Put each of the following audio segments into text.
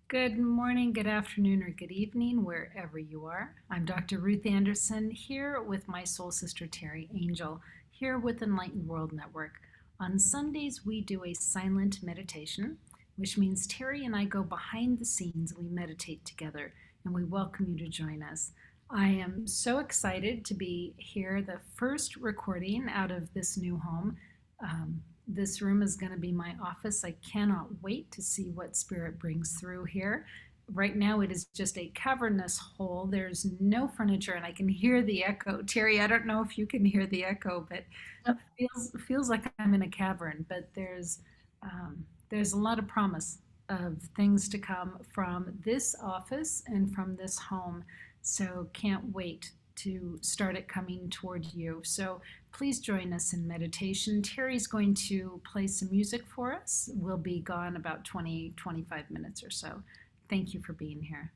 Good morning, good afternoon, or good evening, wherever you are. I'm Dr. Ruth Anderson here with my soul sister Teri Angel, here with Enlightened World Network. On Sundays, we do a silent meditation, which means Teri and I go behind the scenes and we meditate together, and we welcome you to join us. I am so excited to be here, the first recording out of this new home. This room is going to be my office. I cannot wait to see what Spirit brings through here. Right now, it is just a cavernous hole. There's no furniture, and I can hear the echo. Teri, I don't know if you can hear the echo, but Yep. feels like I'm in a cavern. But there's a lot of promise of things to come from this office and from this home. So can't wait to start it coming toward you. So please join us in meditation. Teri's going to play some music for us. We'll be gone about 25 minutes or so. Thank you for being here.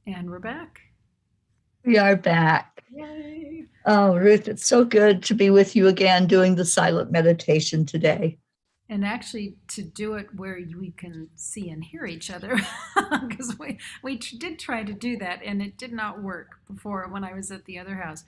And we're back. We are back. Yay! Oh, Ruth, it's so good to be with you again doing the silent meditation today. And actually, to do it where we can see and hear each other, because we did try to do that, and it did not work before when I was at the other house.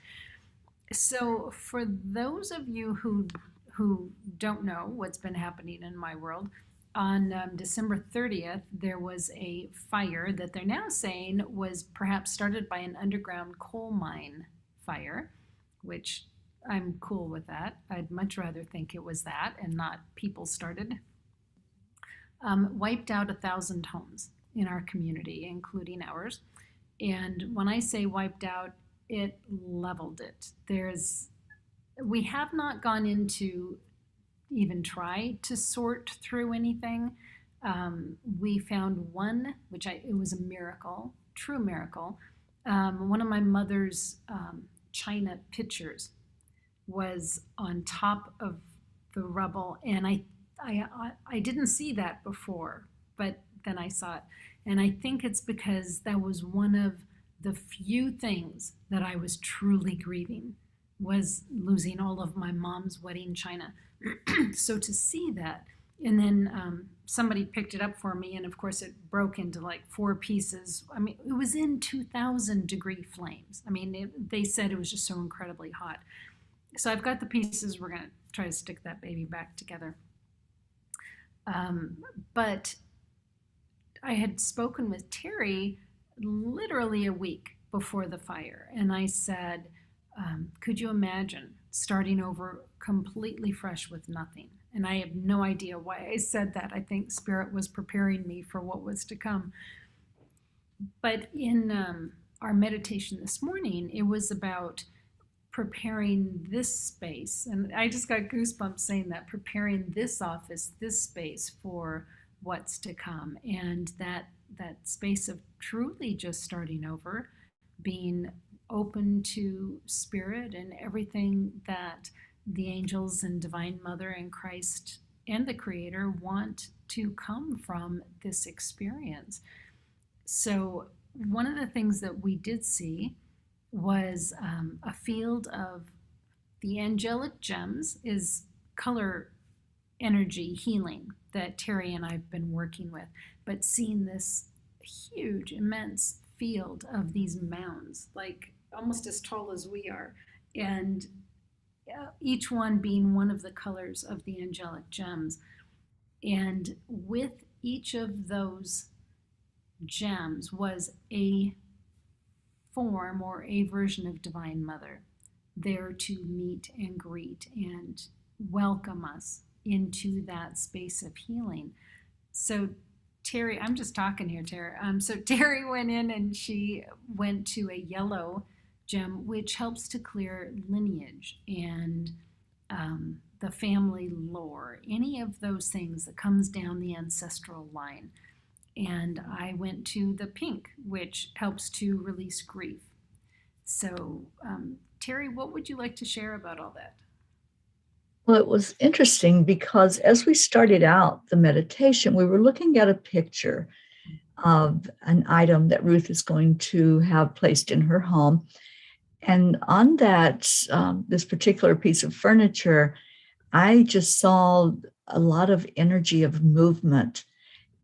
So, for those of you who don't know what's been happening in my world, on December 30th, there was a fire that they're now saying was perhaps started by an underground coal mine fire, which I'm cool with that. I'd much rather think it was that and not people started. Wiped out 1,000 homes in our community, including ours. And when I say wiped out, it leveled it. We have not gone into even try to sort through anything. We found one, it was a miracle, true miracle. One of my mother's china pitchers was on top of the rubble, and I didn't see that before, but then I saw it, and I think it's because that was one of the few things that I was truly grieving, was losing all of my mom's wedding china. So to see that, and then somebody picked it up for me, and of course it broke into like 4 pieces. I mean, it was in 2,000-degree flames. I mean, they said it was just so incredibly hot. So I've got the pieces. We're going to try to stick that baby back together. But I had spoken with Teri literally a week before the fire, and I said, could you imagine starting over completely fresh with nothing? And I have no idea why I said that. I think Spirit was preparing me for what was to come. But in our meditation this morning, it was about preparing this space. And I just got goosebumps saying that, preparing this office, this space for what's to come. And that space of truly just starting over, being open to Spirit and everything that the angels and Divine Mother and Christ and the Creator want to come from this experience. So, one of the things that we did see was a field of the angelic gems, is color energy healing that Teri and I've been working with, but seeing this huge, immense field of these mounds, like almost as tall as we are, and each one being one of the colors of the angelic gems. And with each of those gems was a form or a version of Divine Mother there to meet and greet and welcome us into that space of healing. So Teri, I'm just talking here, Teri. So Teri went in and she went to a yellow gem, which helps to clear lineage and the family lore, any of those things that comes down the ancestral line. And I went to the pink, which helps to release grief. So, Teri, what would you like to share about all that? Well, it was interesting because as we started out the meditation, we were looking at a picture of an item that Ruth is going to have placed in her home. And on that, this particular piece of furniture, I just saw a lot of energy of movement.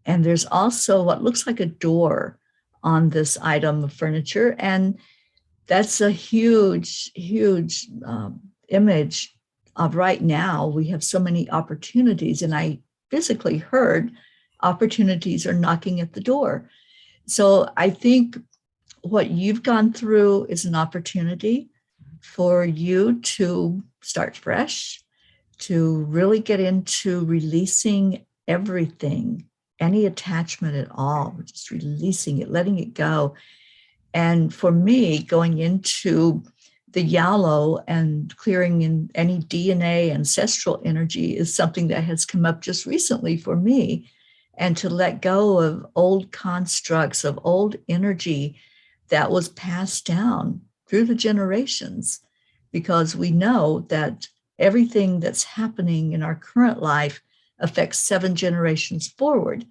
And there's also what looks like a door on this item of furniture. And that's a huge, huge image of right now. We have so many opportunities. And I physically heard opportunities are knocking at the door. So I think what you've gone through is an opportunity for you to start fresh, to really get into releasing everything, any attachment at all, just releasing it, letting it go. And for me, going into the yellow and clearing in any DNA ancestral energy is something that has come up just recently for me. And to let go of old constructs, of old energy that was passed down through the generations, because we know that everything that's happening in our current life affects 7 generations forward.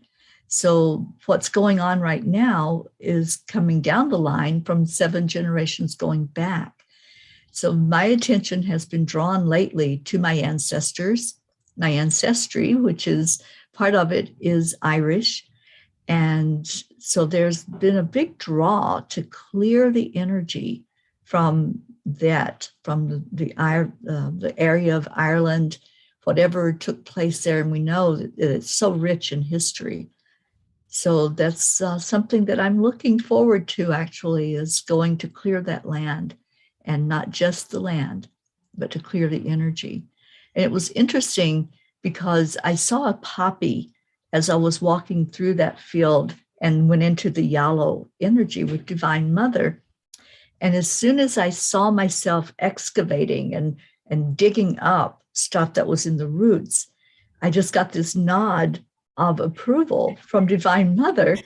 So what's going on right now is coming down the line from 7 generations going back. So my attention has been drawn lately to my ancestors, my ancestry, which is part of it is Irish. And so there's been a big draw to clear the energy from that, from the area of Ireland, whatever took place there. And we know that it's so rich in history. So that's something that I'm looking forward to, actually, is going to clear that land, and not just the land, but to clear the energy. And it was interesting because I saw a poppy as I was walking through that field and went into the yellow energy with Divine Mother. And as soon as I saw myself excavating and digging up stuff that was in the roots, I just got this nod of approval from Divine Mother.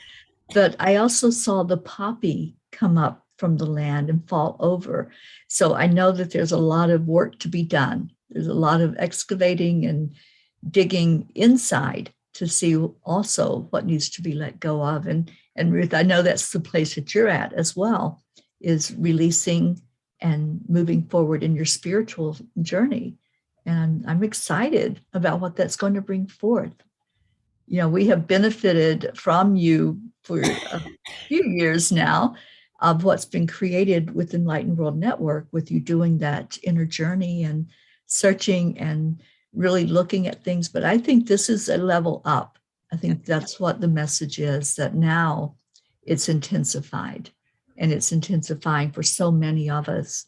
But I also saw the poppy come up from the land and fall over. So I know that there's a lot of work to be done. There's a lot of excavating and digging inside to see also what needs to be let go of. And Ruth, I know that's the place that you're at as well, is releasing and moving forward in your spiritual journey. And I'm excited about what that's going to bring forth. You know, we have benefited from you for a few years now of what's been created with Enlightened World Network, with you doing that inner journey and searching and really looking at things. But I think this is a level up. I think that's what the message is, that now it's intensified, and it's intensifying for so many of us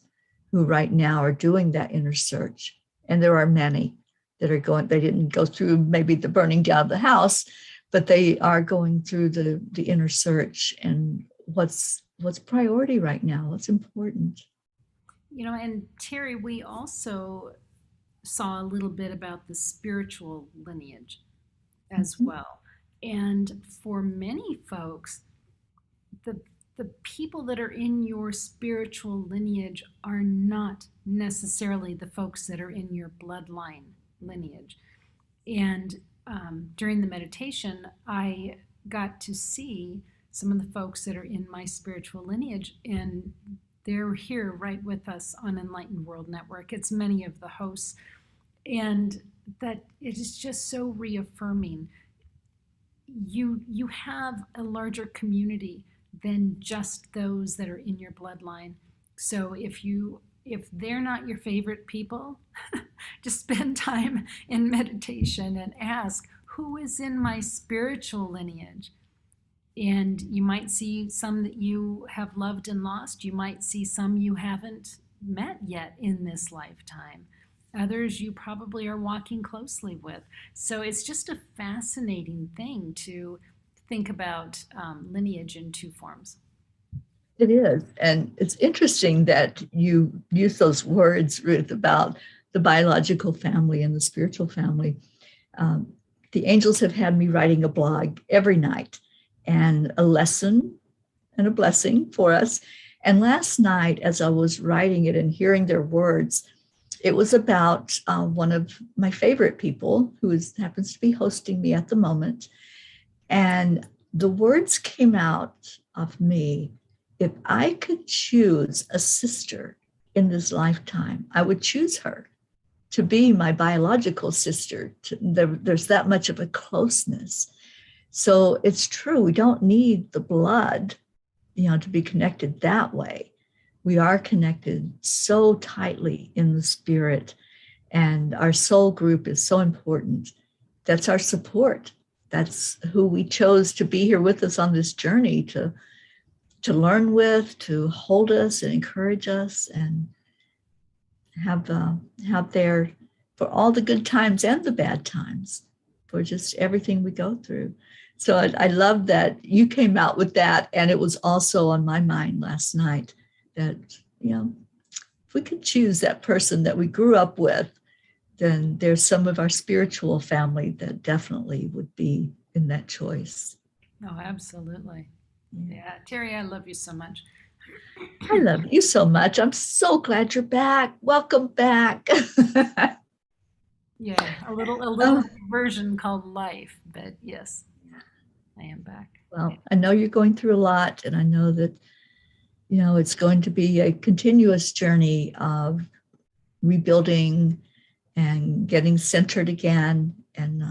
who right now are doing that inner search. And there are many that are going, they didn't go through maybe the burning down of the house, but they are going through the inner search and what's priority right now, what's important. You know, and Teri, we also saw a little bit about the spiritual lineage as Mhm. well. And for many folks, the the people that are in your spiritual lineage are not necessarily the folks that are in your bloodline lineage. And during the meditation, I got to see some of the folks that are in my spiritual lineage, and they're here right with us on Enlightened World Network. It's many of the hosts, and that it is just so reaffirming. You have a larger community than just those that are in your bloodline. So if they're not your favorite people, just spend time in meditation and ask, who is in my spiritual lineage? And you might see some that you have loved and lost. You might see some you haven't met yet in this lifetime. Others you probably are walking closely with. So it's just a fascinating thing to think about lineage in two forms. It is. And it's interesting that you use those words, Ruth, about the biological family and the spiritual family. Um, the angels have had me writing a blog every night, and a lesson and a blessing for us. And last night, as I was writing it and hearing their words, it was about one of my favorite people happens to be hosting me at the moment. And the words came out of me: if I could choose a sister in this lifetime, I would choose her to be my biological sister. There's that much of a closeness. So it's true, we don't need the blood, to be connected that way. We are connected so tightly in the spirit, and our soul group is so important. That's our support. That's who we chose to be here with us on this journey, to learn with, to hold us and encourage us, and have there for all the good times and the bad times, for just everything we go through. So I love that you came out with that, and it was also on my mind last night that if we could choose that person that we grew up with, then there's some of our spiritual family that definitely would be in that choice. Oh, absolutely. Yeah, Teri, I love you so much. I love you so much. I'm so glad you're back. Welcome back. Yeah, a little version called life, but yes. I am back. Well, I know you're going through a lot, and I know that, it's going to be a continuous journey of rebuilding and getting centered again and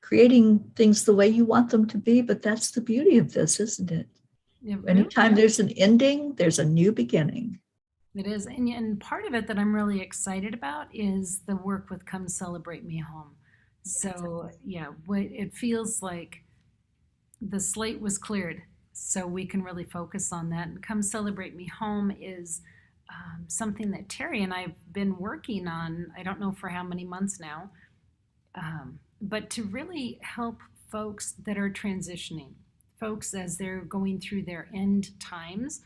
creating things the way you want them to be. But that's the beauty of this, isn't it? Anytime there's an ending, there's a new beginning. It is. And part of it that I'm really excited about is the work with Come Celebrate Me Home. So, yeah, it feels like the slate was cleared. So we can really focus on that. And Come Celebrate Me Home is something that Teri and I have been working on, I don't know for how many months now, but to really help folks that are transitioning, folks as they're going through their end times,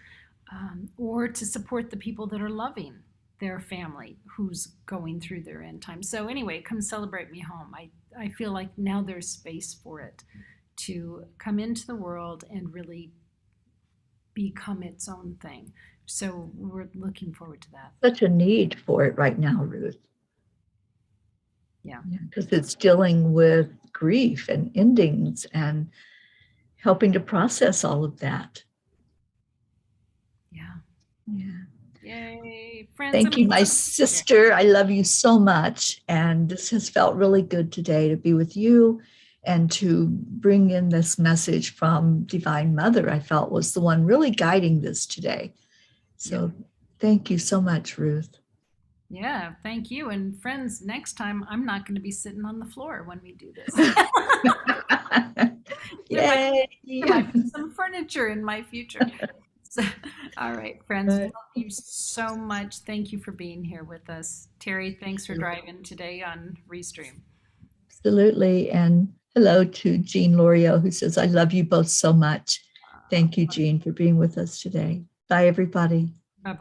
or to support the people that are loving their family who's going through their end time. So anyway, Come Celebrate Me Home. I feel like now there's space for it to come into the world and really become its own thing. So we're looking forward to that. Such a need for it right now, Ruth. Yeah. Because it's dealing with grief and endings and helping to process all of that. Yeah. Yeah. Yay. Friends. Thank you, my sister. I love you so much. And this has felt really good today to be with you and to bring in this message from Divine Mother, I felt was the one really guiding this today. So thank you so much, Ruth. Yeah, thank you. And friends, next time I'm not going to be sitting on the floor when we do this. There might be some furniture in my future. So, all right, friends, love you so much. Thank you for being here with us. Teri, thanks for driving today on Restream. Absolutely. And hello to Jean Lorio, who says, I love you both so much. Thank you, Jean, for being with us today. Bye, everybody.